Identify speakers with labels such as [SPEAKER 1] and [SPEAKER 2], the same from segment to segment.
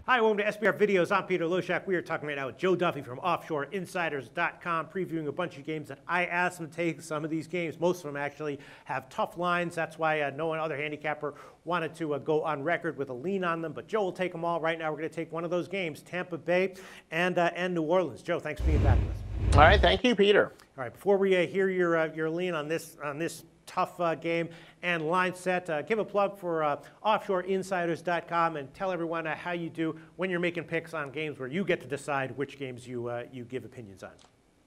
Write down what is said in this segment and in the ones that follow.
[SPEAKER 1] Hi, welcome to SBR Videos. I'm Peter Loshak. We are talking right now with Joe Duffy from OffshoreInsiders.com, previewing a bunch of games that I asked him to take. Some of these games, most of them actually, have tough lines. That's why no one other handicapper wanted to go on record with a lean on them. But Joe will take them all. Right now, we're going to take one of those games, Tampa Bay and New Orleans. Joe, thanks for being back with us.
[SPEAKER 2] All right, thank you, Peter.
[SPEAKER 1] All right, before we hear your lean on this tough game and line set, give a plug for OffshoreInsiders.com and tell everyone how you do when you're making picks on games where you get to decide which games you give opinions on.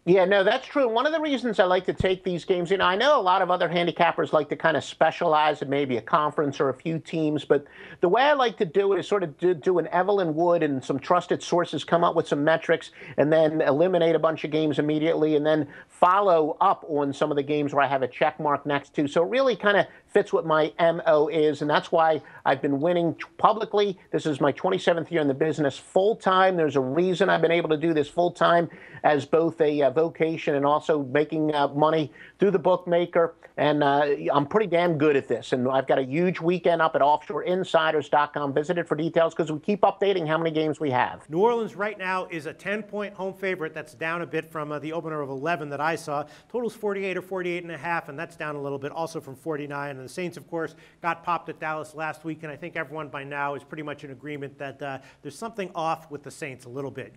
[SPEAKER 2] Yeah, no, that's true. One of the reasons I like to take these games, I know a lot of other handicappers like to kind of specialize in maybe a conference or a few teams, but the way I like to do it is sort of do an Evelyn Wood and some trusted sources, come up with some metrics, and then eliminate a bunch of games immediately, and then follow up on some of the games where I have a check mark next to. So it really kind of fits what my MO is, and that's why I've been winning publicly. This is my 27th year in the business full-time. There's a reason I've been able to do this full-time as both a vocation and also making money through the bookmaker, and I'm pretty damn good at this. And I've got a huge weekend up at OffshoreInsiders.com. Visit it for details because we keep updating how many games we have.
[SPEAKER 1] New Orleans right now is a 10-point home favorite. That's down a bit from the opener of 11 that I saw. Total's 48 or 48.5, and that's down a little bit also from 49. And the Saints, of course, got popped at Dallas last week, and I think everyone by now is pretty much in agreement that there's something off with the Saints a little bit,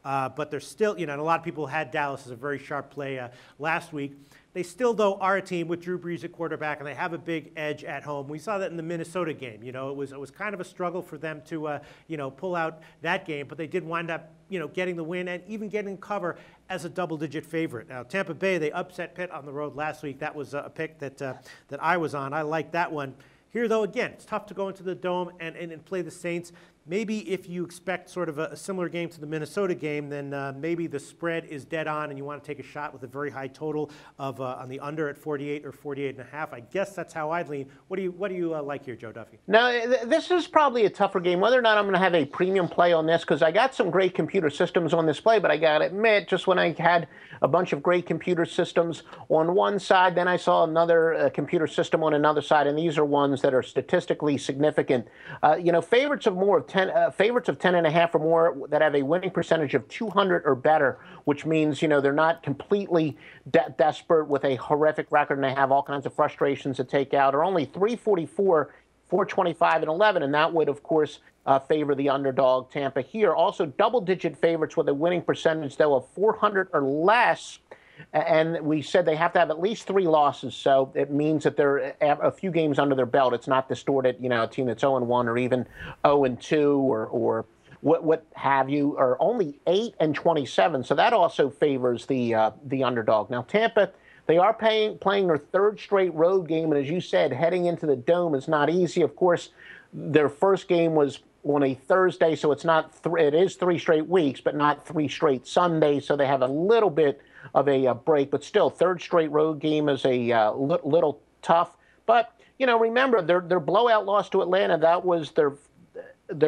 [SPEAKER 1] but there's still, and a lot of people had Dallas as a very sharp play last week. They still, though, are a team with Drew Brees at quarterback, and they have a big edge at home. We saw that in the Minnesota game. It was kind of a struggle for them to, pull out that game, but they did wind up, getting the win and even getting cover as a double-digit favorite. Now, Tampa Bay, they upset Pitt on the road last week. That was a pick that I was on. I like that one. Here, though, again, it's tough to go into the Dome and play the Saints. Maybe if you expect sort of a similar game to the Minnesota game, then maybe the spread is dead on and you want to take a shot with a very high total of on the under at 48 or 48.5. I guess that's how I'd lean. What do you like here, Joe Duffy?
[SPEAKER 2] No, this is probably a tougher game. Whether or not I'm going to have a premium play on this, because I got some great computer systems on this play, but I got to admit, just when I had a bunch of great computer systems on one side, then I saw another computer system on another side, and these are ones that are statistically significant. Favorites of 10.5 or more that have a winning percentage of 200 or better, which means, they're not completely desperate with a horrific record and they have all kinds of frustrations to take out, are only 344, 425, and 11, and that would, of course, favor the underdog Tampa here. Also, double-digit favorites with a winning percentage, though, of 400 or less. And we said they have to have at least 3 losses, so it means that they're a few games under their belt. It's not distorted, a team that's 0-1 or even 0-2 or what have you, or only 8-27. So that also favors the underdog. Now, Tampa, they are playing their third straight road game, and as you said, heading into the Dome is not easy. Of course, their first game was on a Thursday, so it's not it is 3 straight weeks, but not 3 straight Sundays, so they have a little bit of a break, but still, third straight road game is a little tough. But remember their blowout loss to Atlanta. That was their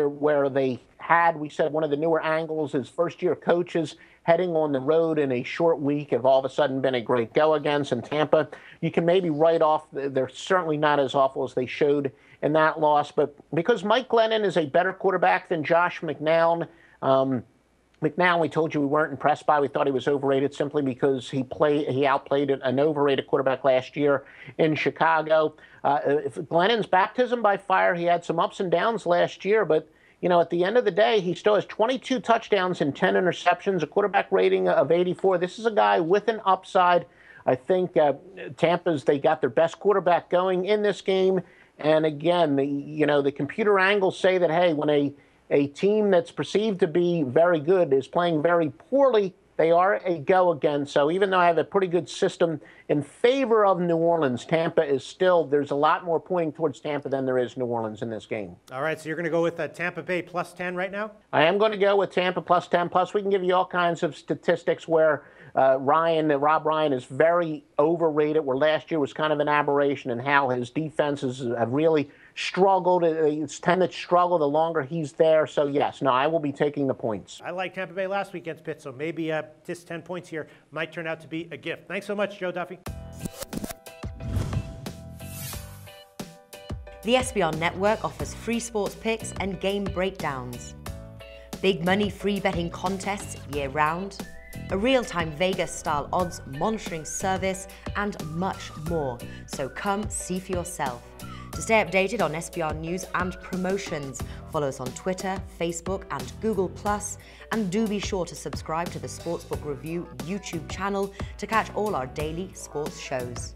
[SPEAKER 2] where they had, we said, one of the newer angles is first-year coaches heading on the road in a short week have all of a sudden been a great go against. In Tampa, you can maybe write off. They're certainly not as awful as they showed in that loss, but because Mike Glennon is a better quarterback than Josh McCown. McNown, we told you we weren't impressed by. We thought he was overrated simply because he outplayed an overrated quarterback last year in Chicago. If Glennon's baptism by fire, he had some ups and downs last year, but at the end of the day, he still has 22 touchdowns and 10 interceptions, a quarterback rating of 84. This is a guy with an upside. I think Tampa's, they got their best quarterback going in this game. And again, the computer angles say that, hey, when a team that's perceived to be very good is playing very poorly, they are a go again. So even though I have a pretty good system in favor of New Orleans, Tampa is still, there's a lot more pointing towards Tampa than there is New Orleans in this game.
[SPEAKER 1] All right, so you're going to go with Tampa Bay plus 10 right now?
[SPEAKER 2] I am going to go with Tampa plus 10. Plus, we can give you all kinds of statistics where Rob Ryan is very overrated, where last year was kind of an aberration, and how his defenses have really struggled. It's tended to struggle the longer he's there. So, yes, no, I will be taking the points.
[SPEAKER 1] I like Tampa Bay last week against Pitt, so maybe just 10 points here might turn out to be a gift. Thanks so much, Joe Duffy.
[SPEAKER 3] The SBR Network offers free sports picks and game breakdowns. Big money free betting contests year-round, a real-time Vegas-style odds monitoring service, and much more. So come see for yourself. To stay updated on SBR news and promotions, follow us on Twitter, Facebook, and Google+, and do be sure to subscribe to the Sportsbook Review YouTube channel to catch all our daily sports shows.